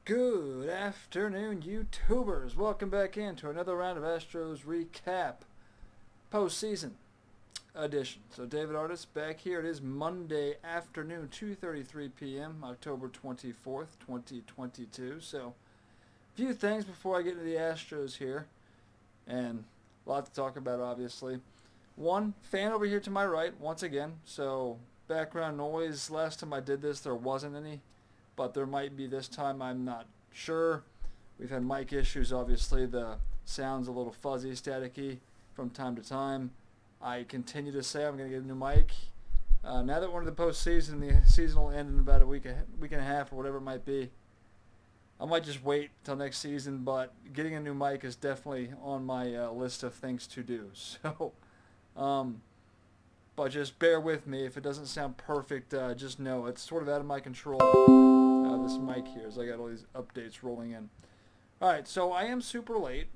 Good afternoon, YouTubers. Welcome back into another round of Astros Recap Postseason edition. So David Artis back here. It is Monday afternoon, 2:33 p.m., October 24th, 2022. So a few things before I get into the Astros here, and a lot to talk about, obviously. One, fan over here to my right, once again. So background noise, last time I did this, there wasn't any. But there might be this time, I'm not sure. We've had mic issues, obviously. The sound's a little fuzzy, staticky from time to time. I continue to say I'm going to get a new mic. Now that we're in the postseason, the season will end in about a week and a half or whatever it might be. I might just wait till next season, but getting a new mic is definitely on my list of things to do. So, but just bear with me. If it doesn't sound perfect, just know it's sort of out of my control. This mic here, as I got all these updates rolling in. Alright, so I am super late.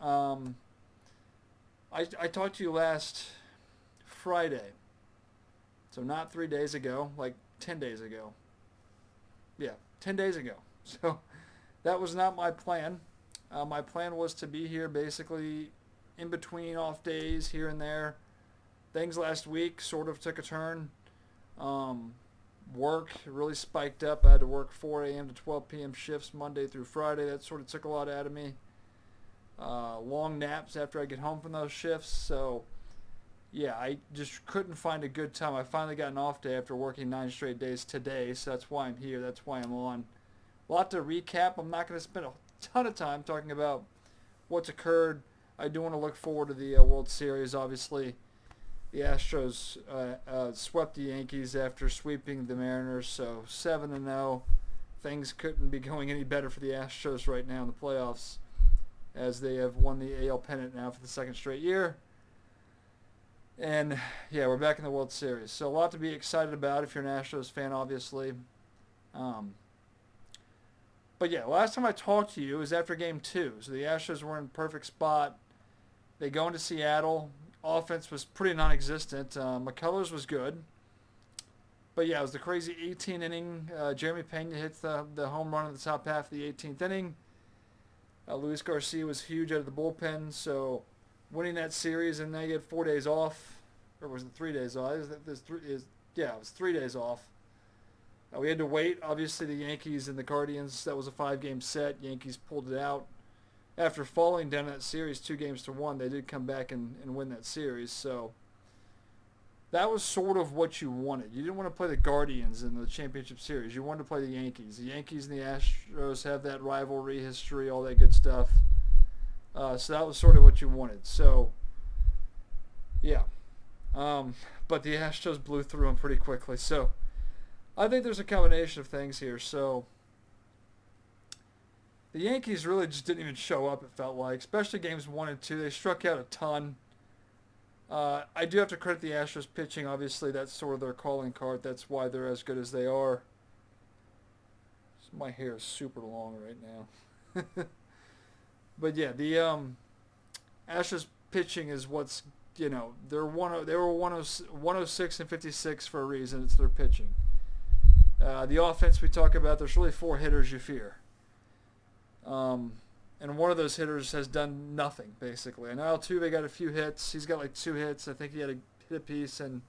I talked to you last Friday. So not 3 days ago, like 10 days ago. Yeah, 10 days ago. So that was not my plan. My plan was to be here basically in between off days here and there. Things last week sort of took a turn. Work really spiked up. I had to work 4 a.m. to 12 p.m. shifts Monday through Friday. That sort of took a lot out of me. Long naps after I get home from those shifts. So, yeah, I just couldn't find a good time. I finally got an off day after working 9 straight days today. So that's why I'm here. That's why I'm on. A lot to recap. I'm not going to spend a ton of time talking about what's occurred. I do want to look forward to the World Series, obviously. The Astros swept the Yankees after sweeping the Mariners, so 7-0. Things couldn't be going any better for the Astros right now in the playoffs, as they have won the AL Pennant now for the second straight year. And, yeah, we're back in the World Series. So a lot to be excited about if you're an Astros fan, obviously. But, yeah, last time I talked to you was after Game 2. So the Astros were in a perfect spot. They go into Seattle. Offense was pretty non-existent. McCullers was good. But, yeah, it was the crazy 18th inning. Jeremy Pena hits the home run in the top half of the 18th inning. Luis Garcia was huge out of the bullpen. So, winning that series, and now you get 4 days off. Or was it 3 days off? It was 3 days off. We had to wait. Obviously, the Yankees and the Guardians, that was a 5-game set. Yankees pulled it out. After falling down that series 2-1, they did come back and win that series. So that was sort of what you wanted. You didn't want to play the Guardians in the championship series. You wanted to play the Yankees. The Yankees and the Astros have that rivalry history, all that good stuff. So that was sort of what you wanted. So, yeah. But the Astros blew through them pretty quickly. So I think there's a combination of things here. So the Yankees really just didn't even show up, it felt like, especially games 1 and 2. They struck out a ton. I do have to credit the Astros pitching. Obviously, that's sort of their calling card. That's why they're as good as they are. My hair is super long right now. But, yeah, the Astros pitching is what's, they were 106 and 56 for a reason. It's their pitching. The offense we talk about, there's really 4 hitters you fear. And one of those hitters has done nothing, basically. And Altuve got a few hits. He's got like 2 hits. I think he had a hit apiece in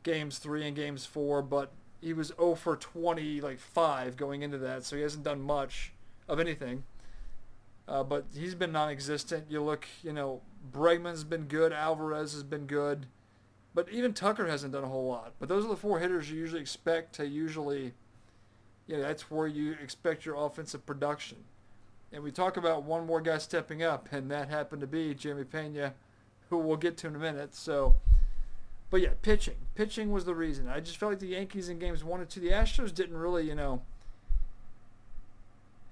games 3 and games 4, but he was 0 for 25 going into that, so he hasn't done much of anything. But he's been non-existent. You look, Bregman's been good. Alvarez has been good. But even Tucker hasn't done a whole lot. But those are the 4 hitters you usually expect to that's where you expect your offensive production. And we talk about one more guy stepping up, and that happened to be Jeremy Pena, who we'll get to in a minute. So, but yeah, pitching. Pitching was the reason. I just felt like the Yankees in games 1 and 2, the Astros didn't really,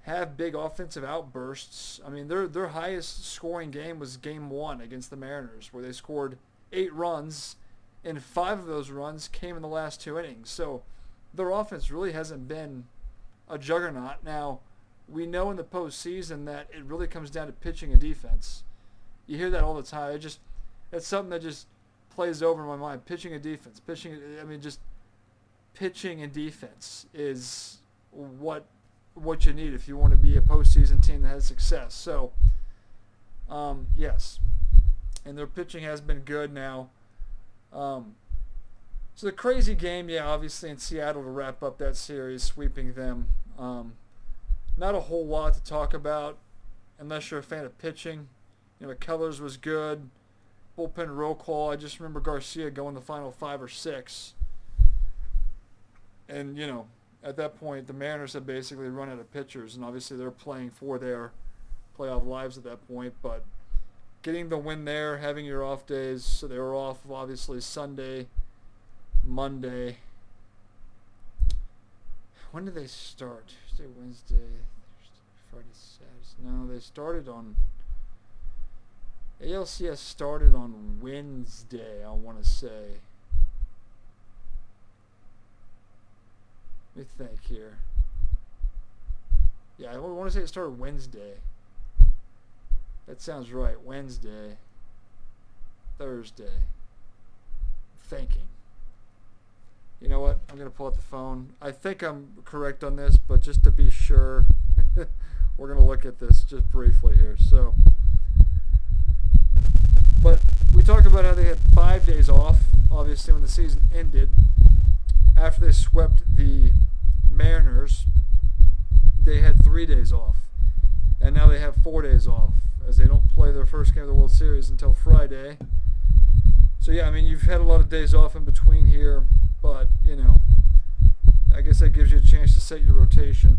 have big offensive outbursts. I mean, their highest scoring game was game 1 against the Mariners, where they scored 8 runs, and 5 of those runs came in the last 2 innings. So their offense really hasn't been a juggernaut. Now, we know in the postseason that it really comes down to pitching and defense. You hear that all the time. It's something that just plays over in my mind. Pitching and defense. Pitching and defense is what what you need if you want to be a postseason team that has success. So, yes. And their pitching has been good now. So the crazy game, yeah, obviously in Seattle to wrap up that series, sweeping them. Not a whole lot to talk about unless you're a fan of pitching. McCullers was good. Bullpen roll call. I just remember Garcia going the final 5 or 6. And, at that point, the Mariners had basically run out of pitchers, and obviously they're playing for their playoff lives at that point. But getting the win there, having your off days, so they were off obviously Sunday, Monday. When did they start? Tuesday, Wednesday, Thursday, Friday, Saturday. No, they started on... ALCS started on Wednesday, I want to say. Let me think here. Yeah, I want to say it started Wednesday. That sounds right. Wednesday. Thursday. Thinking. You know what? I'm going to pull out the phone. I think I'm correct on this, but just to be sure, we're going to look at this just briefly here. But we talked about how they had 5 days off, obviously, when the season ended. After they swept the Mariners, they had 3 days off. And now they have 4 days off, as they don't play their first game of the World Series until Friday. So, yeah, you've had a lot of days off in between here, but, I guess that gives you a chance to set your rotation.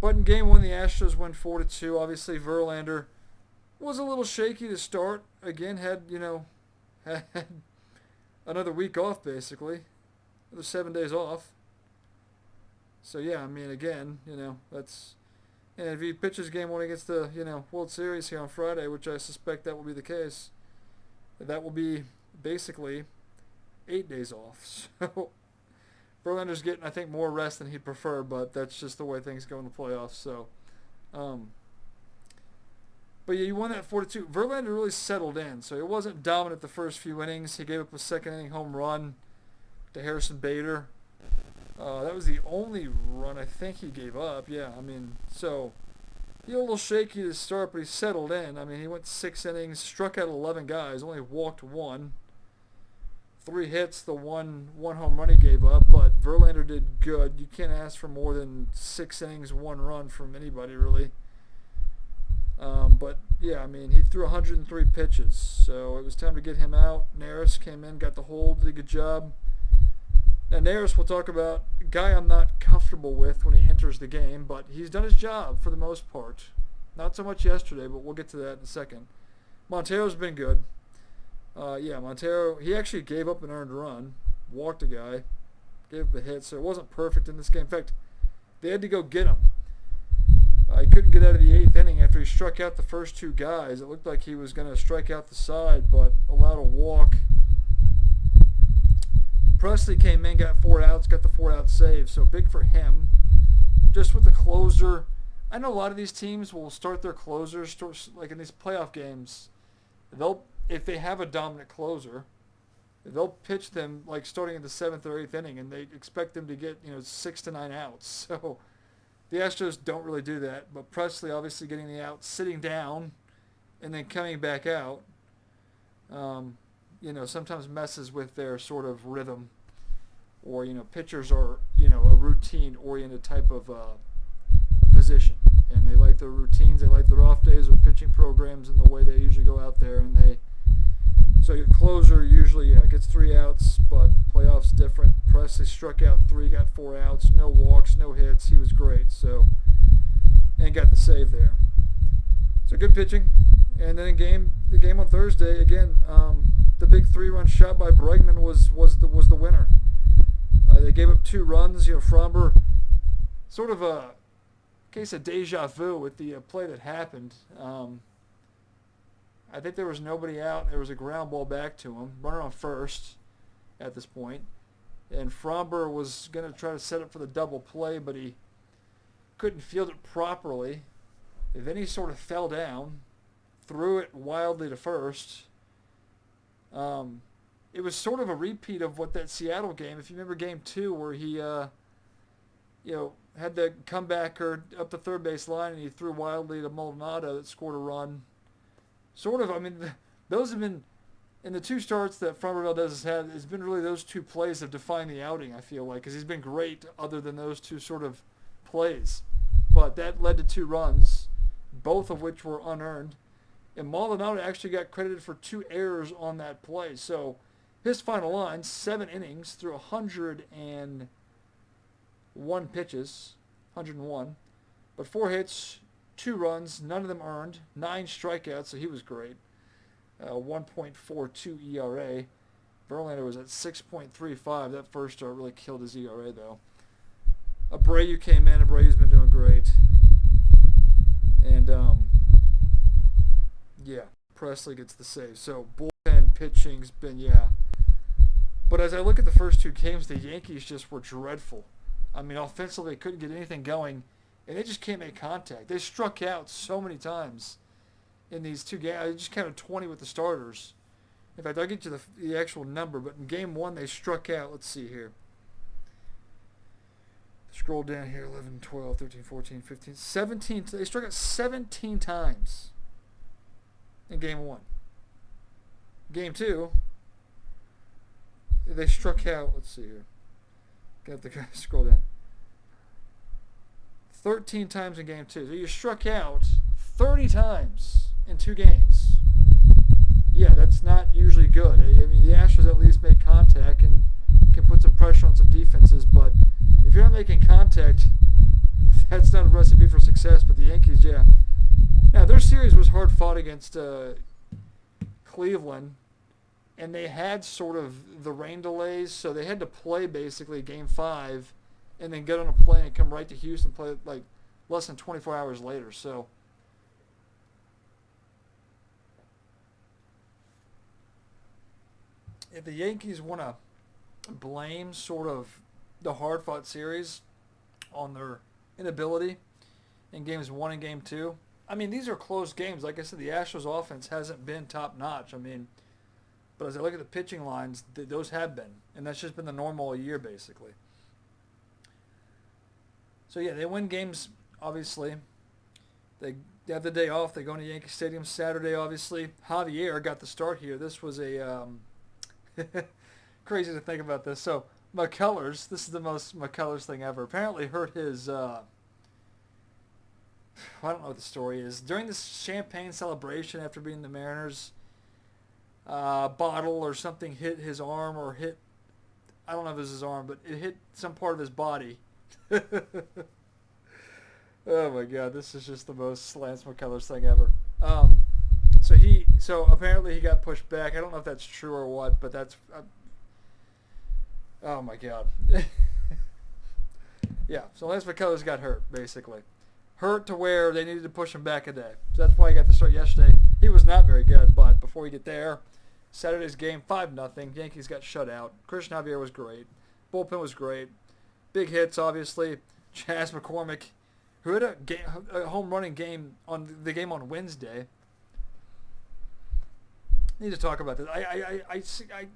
But in Game 1, the Astros win 4-2. Obviously, Verlander was a little shaky to start. Again, had another week off, basically. Another 7 days off. So, yeah, again, that's... And if he pitches Game 1 against the, World Series here on Friday, which I suspect that will be the case, that will be basically 8 days off. So, Verlander's getting, I think, more rest than he'd prefer, but that's just the way things go in the playoffs. So, but yeah, you won that 4-2. Verlander really settled in, so he wasn't dominant the first few innings. He gave up a second-inning home run to Harrison Bader. That was the only run I think he gave up. Yeah, so he was a little shaky to start, but he settled in. He went 6 innings, struck out 11 guys, only walked 1. 3 hits, the one home run he gave up, but Verlander did good. You can't ask for more than 6 innings, 1 run from anybody, really. But, yeah, he threw 103 pitches, so it was time to get him out. Neris came in, got the hold, did a good job. Now, Neris we'll talk about, a guy I'm not comfortable with when he enters the game, but he's done his job for the most part. Not so much yesterday, but we'll get to that in a second. Montero's been good. Montero, he actually gave up an earned run, walked a guy, gave up a hit, so it wasn't perfect in this game. In fact, they had to go get him. He couldn't get out of the 8th inning after he struck out the first 2 guys. It looked like he was going to strike out the side, but allowed a walk. Presley came in, got 4 outs, got the 4-out save, so big for him. Just with the closer, I know a lot of these teams will start their closers, like in these playoff games, if they have a dominant closer, they'll pitch them like starting in the 7th or 8th inning, and they expect them to get 6 to 9 outs. So the Astros don't really do that, but Presley obviously getting the out, sitting down, and then coming back out. Sometimes messes with their sort of rhythm, or, pitchers are, a routine-oriented type of position, and they like their routines, they like their off days or pitching programs and the way they usually go out there, so your closer usually, gets 3 outs, but playoffs different. Presley struck out 3, got 4 outs, no walks, no hits, he was great, and got the save there. So good pitching, and then the game on Thursday, again, the big 3-run shot by Bregman was the winner. They gave up 2 runs. Fromber, sort of a case of deja vu with the play that happened. I think there was nobody out. There was a ground ball back to him. Runner on first at this point. And Fromber was going to try to set up for the double play, but he couldn't field it properly. And then he sort of fell down, threw it wildly to first. It was sort of a repeat of what that Seattle game, if you remember Game 2, where he, had the comebacker up the third base line, and he threw wildly to Maldonado that scored a run. Sort of, I mean, those have been, in the two starts that Framber Valdez has had, it's been really those two plays that define the outing, I feel like, because he's been great other than those two sort of plays. But that led to 2 runs, both of which were unearned. And Maldonado actually got credited for 2 errors on that play. So his final line, 7 innings through 101 pitches, 101. But 4 hits, 2 runs, none of them earned, 9 strikeouts, so he was great. 1.42 ERA. Verlander was at 6.35. That first start really killed his ERA, though. Abreu came in. Abreu's been doing great. And, yeah, Presley gets the save. So, bullpen pitching's been, yeah. But as I look at the first 2 games, the Yankees just were dreadful. I mean, offensively, they couldn't get anything going, and they just can't make contact. They struck out so many times in these 2 games. I just counted 20 with the starters. In fact, I'll get you the actual number, but in game 1, they struck out. Let's see here. Scroll down here, 11, 12, 13, 14, 15, 17. They struck out 17 times in game 1. Game 2, they struck out, let's see here. Got the guy scroll down. 13 times in game 2. So you struck out 30 times in 2 games. Yeah, that's not usually good. I mean, the Astros at least make contact and can put some pressure on some defenses, but if you're not making contact, that's not a recipe for success. But the Yankees, yeah. Now, their series was hard fought against Cleveland, and they had sort of the rain delays, so they had to play basically game 5 and then get on a plane and come right to Houston and play like less than 24 hours later. So if the Yankees want to blame sort of the hard-fought series on their inability in games 1 and game 2, I mean, these are close games. Like I said, the Astros offense hasn't been top-notch. I mean, but as I look at the pitching lines, those have been. And that's just been the normal year, basically. So, yeah, they win games, obviously. They have the day off. They go into Yankee Stadium Saturday, obviously. Javier got the start here. This was a crazy to think about this. So, McCullers, this is the most McCullers thing ever, apparently hurt his, I don't know what the story is. During this champagne celebration after beating the Mariners, bottle or something hit his arm or hit, I don't know if it was his arm, but it hit some part of his body. Oh my God, this is just the most Lance McCullers thing ever. So apparently he got pushed back. I don't know if that's true or what, but that's, oh my God. Yeah, so Lance McCullers got hurt, basically. Hurt to where they needed to push him back a day. So that's why he got the start yesterday. He was not very good, but before we get there, Saturday's game, 5-0. Yankees got shut out. Christian Javier was great. Bullpen was great. Big hits, obviously. Chas McCormick, who had a home running game on the game on Wednesday. Need to talk about this. I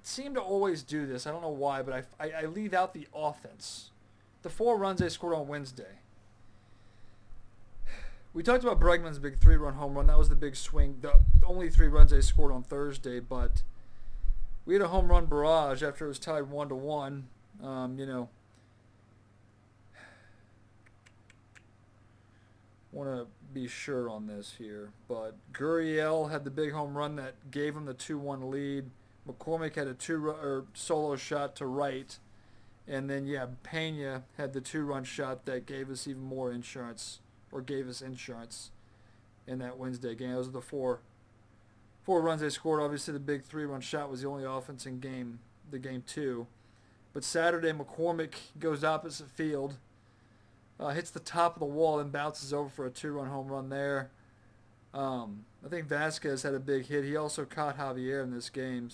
seem to always do this. I don't know why, but I leave out the offense. The 4 runs they scored on Wednesday. We talked about Bregman's big 3-run home run. That was the big swing. The only 3 runs they scored on Thursday, but we had a home run barrage after it was tied 1-1. Want to be sure on this here, but Gurriel had the big home run that gave him the 2-1 lead. McCormick had a solo shot to right, and then Pena had the 2-run shot that gave us even more insurance. Or gave us insurance in that Wednesday game. Those are the 4 runs they scored. Obviously, the big 3-run shot was the only offense in game 2. But Saturday, McCormick goes opposite field, hits the top of the wall, and bounces over for a 2-run home run there. I think Vasquez had a big hit. He also caught Javier in this game.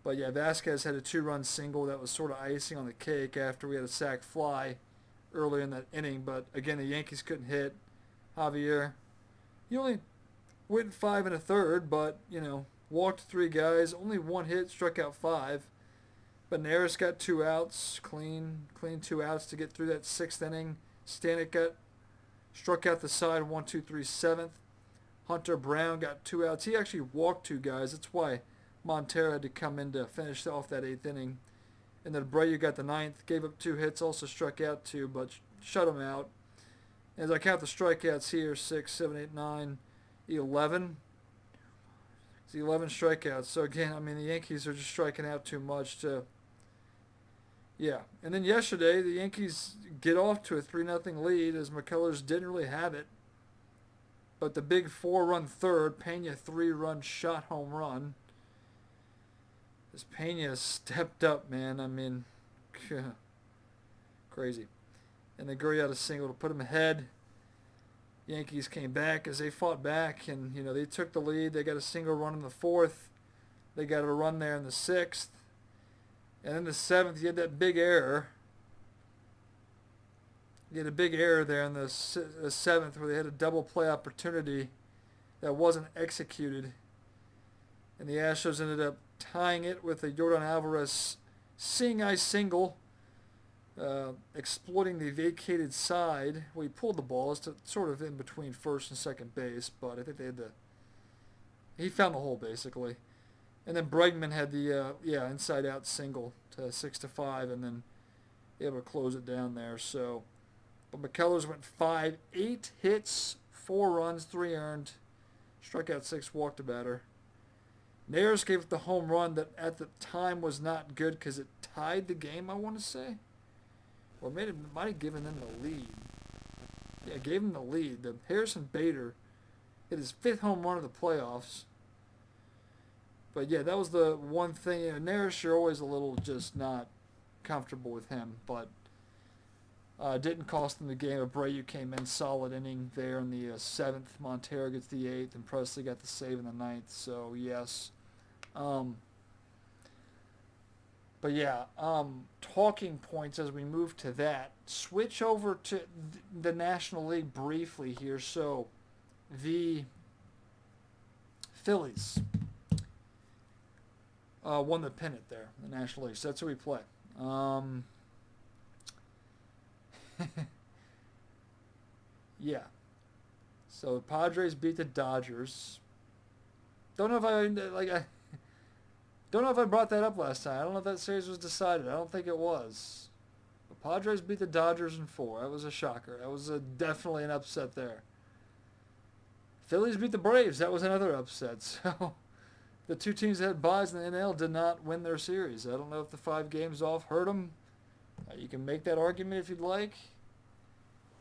But yeah, Vasquez had a 2-run single that was sort of icing on the cake after we had a sac fly early in that inning, but again, the Yankees couldn't hit. Javier, he only went 5 1/3, but walked 3 guys, only 1 hit, struck out 5. Benares got 2 outs, clean 2 outs to get through that 6th inning. Stanek struck out the side, 1-2-3 7th. Hunter Brown got 2 outs. He actually walked 2 guys. That's why Montero had to come in to finish off that 8th inning. And then Abreu got the 9th, gave up 2 hits, also struck out 2, but shut him out. As I count the strikeouts here, 6, 7, 8, 9, 11. It's 11 strikeouts. So again, I mean, the Yankees are just striking out too much to... Yeah. And then yesterday, the Yankees get off to a 3-0 lead as McCullers didn't really have it. But the big 4-run third, Pena 3-run shot home run. This Pena stepped up, man. I mean, crazy. And they Gurriel a single to put him ahead. Yankees came back as they fought back, and they took the lead. They got a single run in the 4th. They got a run there in the 6th. And in the 7th, you had that big error. You had a big error there in the 7th where they had a double play opportunity that wasn't executed. And the Astros ended up tying it with a Yordan Alvarez seeing eye single, exploiting the vacated side. Well, he pulled the ball. It's sort of in between first and second base, but I think they had he found the hole basically. And then Bregman had the inside out single to 6-5, and then able to close it down there. So, but McCullers went 5, 8 hits, 4 runs, 3 earned, struck out 6, walked a batter. Nares gave up the home run that at the time was not good because it tied the game, I want to say. Or might have given them the lead. Yeah, gave them the lead. The Harrison Bader hit his 5th home run of the playoffs. But yeah, that was the one thing. Nares, you're always a little just not comfortable with him. But didn't cost them the game. Abreu came in solid inning there in the 7th. Montero gets the 8th, and Presley got the save in the 9th. So yes. But yeah, talking points as we move to that. Switch over to the National League briefly here. So the Phillies won the pennant there, the National League. So that's who we play. Yeah. So the Padres beat the Dodgers. Don't know if I brought that up last time. I don't know if that series was decided. I don't think it was. The Padres beat the Dodgers in 4. That was a shocker. That was definitely an upset there. Phillies beat the Braves. That was another upset. So the 2 teams that had byes in the NL did not win their series. I don't know if the 5 games off hurt them. You can make that argument if you'd like.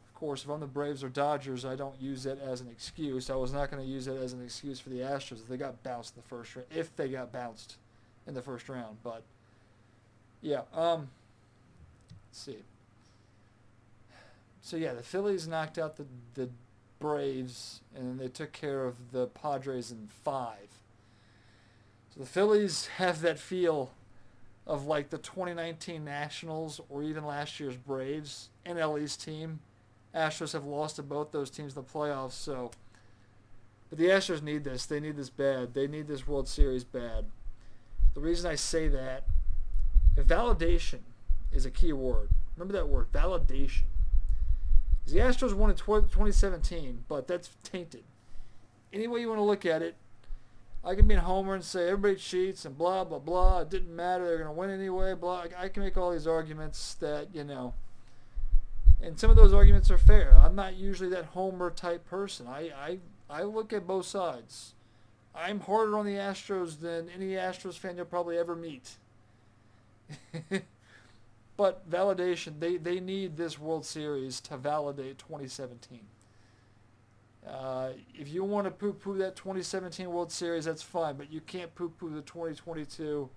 Of course, if I'm the Braves or Dodgers, I don't use it as an excuse. I was not going to use it as an excuse for the Astros if they got bounced in the first round. If they got bounced in the first round. But, yeah. Let's see. So, yeah, the Phillies knocked out the Braves, and they took care of the Padres in 5. So the Phillies have that feel of like the 2019 Nationals or even last year's Braves, NL East team. Astros have lost to both those teams in the playoffs, so. But the Astros need this. They need this bad. They need this World Series bad. The reason I say that, if validation is a key word. Remember that word, validation. The Astros won in 2017, but that's tainted. Any way you want to look at it, I can be a homer and say everybody cheats and blah, blah, blah. It didn't matter. They're going to win anyway. Blah. I can make all these arguments that, and some of those arguments are fair. I'm not usually that homer type person. I look at both sides. I'm harder on the Astros than any Astros fan you'll probably ever meet. But validation, they need this World Series to validate 2017. If you want to poo-poo that 2017 World Series, that's fine, but you can't poo-poo the 2022.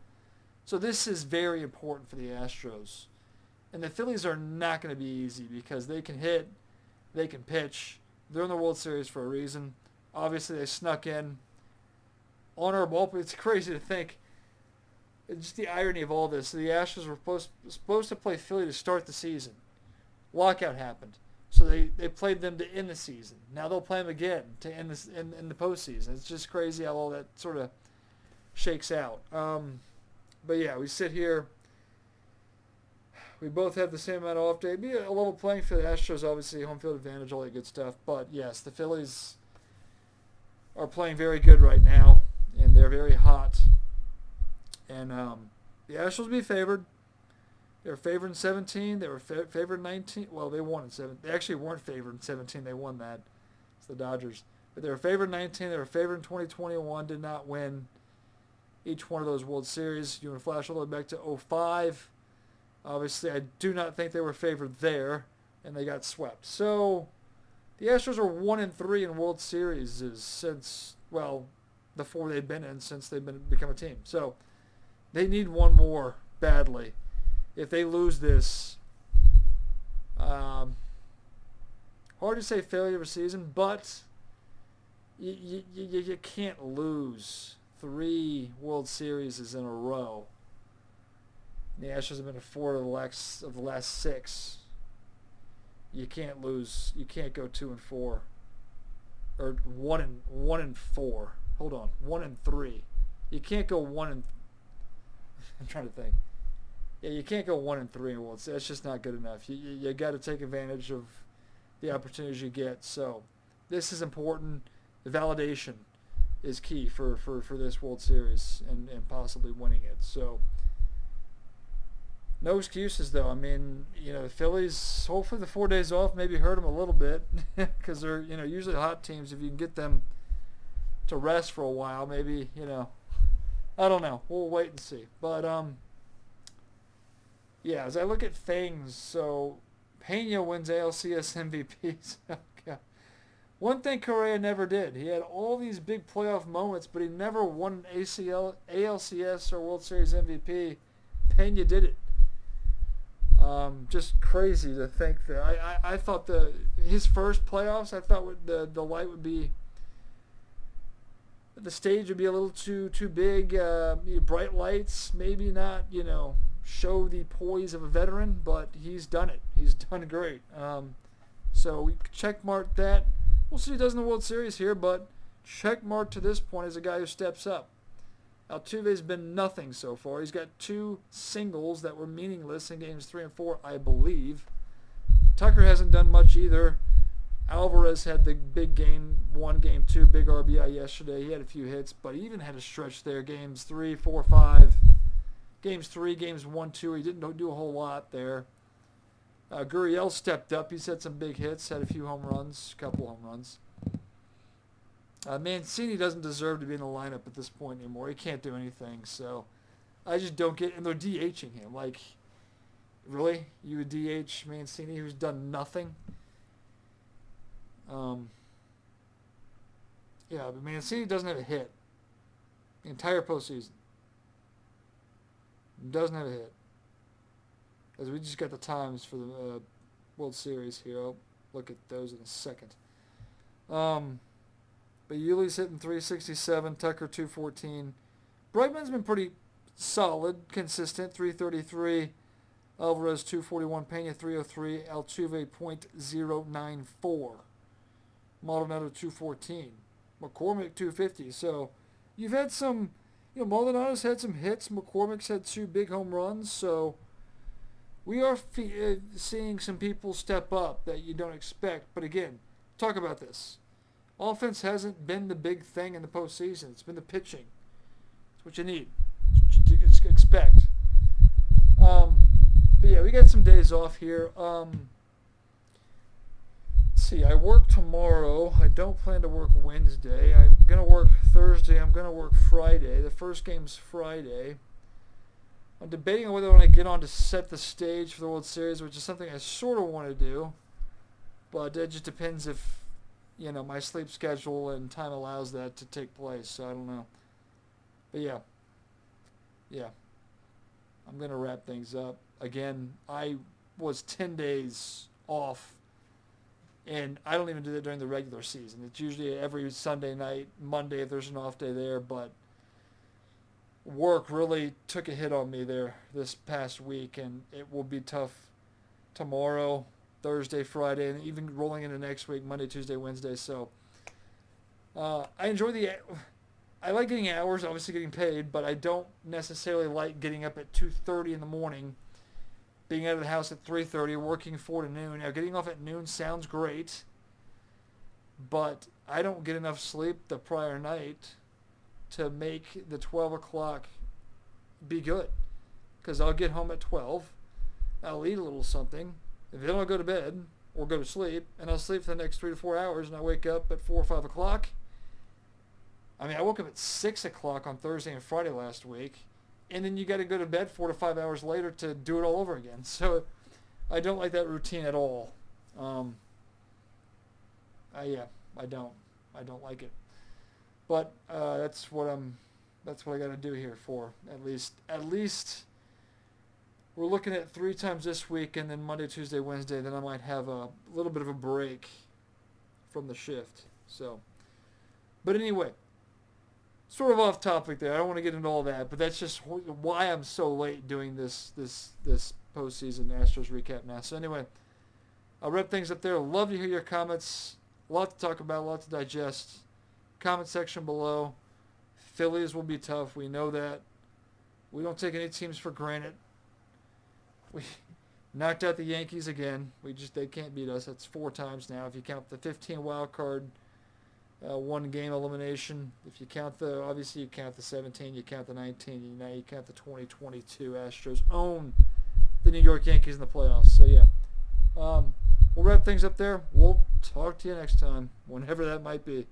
So this is very important for the Astros. And the Phillies are not going to be easy because they can hit, they can pitch. They're in the World Series for a reason. Obviously, they snuck in on our ball. It's crazy to think. It's just the irony of all this. The Astros were supposed to play Philly to start the season. Lockout happened. So they played them to end the season. Now they'll play them again to end this in the postseason. It's just crazy how all that sort of shakes out. But yeah, we sit here we both have the same amount of off day. It'd be a level playing field. The Astros, obviously, home field advantage, all that good stuff. But yes, the Phillies are playing very good right now, and they're very hot. And the Astros will be favored. They were favored in 17. They were favored in 19. Well, they won in 17. They actually weren't favored in 17. They won that. It's the Dodgers. But they were favored in 19. They were favored in 2021. Did not win each one of those World Series. You want to flash all the way back to 05. Obviously, I do not think they were favored there, and they got swept. So the Astros are 1-3 in World Series since, well, the 4 they've been in since they've become a team. So they need one more badly. If they lose this, hard to say failure of a season, but you can't lose 3 World Series in a row. The Astros have been to 4 of the last 6. You can't lose. You can't go 2-4, or 1-4. Hold on, 1-3. You can't go 1 and. I'm trying to think. Yeah, you can't go 1-3 in World Series. That's just not good enough. You got to take advantage of the opportunities you get. So this is important. The validation is key for this World Series and possibly winning it. So no excuses, though. I mean, the Phillies, hopefully the 4 days off maybe hurt them a little bit because they're, usually hot teams. If you can get them to rest for a while, maybe, I don't know. We'll wait and see. But, yeah, as I look at things, so Pena wins ALCS MVP. So, yeah. One thing Correa never did. He had all these big playoff moments, but he never won an ALCS or World Series MVP. Pena did it. Just crazy to think that. I thought his first playoffs, I thought the light would be, the stage would be a little too big. Bright lights, maybe not, show the poise of a veteran, but he's done it. He's done great. So we check mark that. We'll see what he does in the World Series here, but check mark to this point as a guy who steps up. Altuve's been nothing so far. He's got 2 singles that were meaningless in games 3 and 4, I believe. Tucker hasn't done much either. Alvarez had the big game 1, game 2, big RBI yesterday. He had a few hits, but he even had a stretch there. Games 3, 4, 5. Games 3, games 1, 2. He didn't do a whole lot there. Gurriel stepped up. He's had some big hits, had a few home runs, a couple home runs. Mancini doesn't deserve to be in the lineup at this point anymore. He can't do anything, so I just don't get. And they're DHing him. Like, really? You would DH Mancini, who's done nothing? Yeah, but Mancini doesn't have a hit the entire postseason. Doesn't have a hit. As we just got the times for the World Series here. I'll look at those in a second. But Yuli's hitting 367, Tucker 214. Bregman's been pretty solid, consistent, 333. Alvarez 241, Pena 303, Altuve .094. Maldonado 214. McCormick 250. So you've had some, Maldonado's had some hits. McCormick's had 2 big home runs. So we are seeing some people step up that you don't expect. But again, talk about this. Offense hasn't been the big thing in the postseason. It's been the pitching. It's what you need. It's what you expect. But yeah, we got some days off here. Let's see, I work tomorrow. I don't plan to work Wednesday. I'm going to work Thursday. I'm going to work Friday. The first game's Friday. I'm debating on whether I want to get on to set the stage for the World Series, which is something I sort of want to do. But it just depends if my sleep schedule and time allows that to take place. So I don't know. But yeah. I'm going to wrap things up. Again, I was 10 days off, and I don't even do that during the regular season. It's usually every Sunday night, Monday if there's an off day there, but work really took a hit on me there this past week, and it will be tough tomorrow, Thursday, Friday, and even rolling into next week, Monday, Tuesday, Wednesday. So I like getting hours, obviously getting paid, but I don't necessarily like getting up at 2:30 in the morning being out of the house at 3:30, working 4 to noon. Now, getting off at noon sounds great, but I don't get enough sleep the prior night to make the 12 o'clock be good. Because I'll get home at 12, I'll eat a little something, and then I'll go to bed or go to sleep, and I'll sleep for the next 3 to 4 hours, and I wake up at 4 or 5 o'clock. I mean, I woke up at 6 o'clock on Thursday and Friday last week, and then you got to go to bed 4 to 5 hours later to do it all over again. So I don't like that routine at all. I don't like it. But that's what I got to do here for at least. We're looking at 3 times this week, and then Monday, Tuesday, Wednesday. Then I might have a little bit of a break from the shift. So, but anyway, sort of off topic there. I don't want to get into all that, but that's just why I'm so late doing this postseason Astros recap now. So anyway, I'll wrap things up there. Love to hear your comments. A lot to talk about, a lot to digest. Comment section below. Phillies will be tough. We know that. We don't take any teams for granted. We knocked out the Yankees again. They can't beat us. That's 4 times now. If you count the 15 wild card, 1 game elimination. If you count obviously you count the 17, you count the 19, now you count the 2022 Astros own the New York Yankees in the playoffs. So yeah, we'll wrap things up there. We'll talk to you next time, whenever that might be.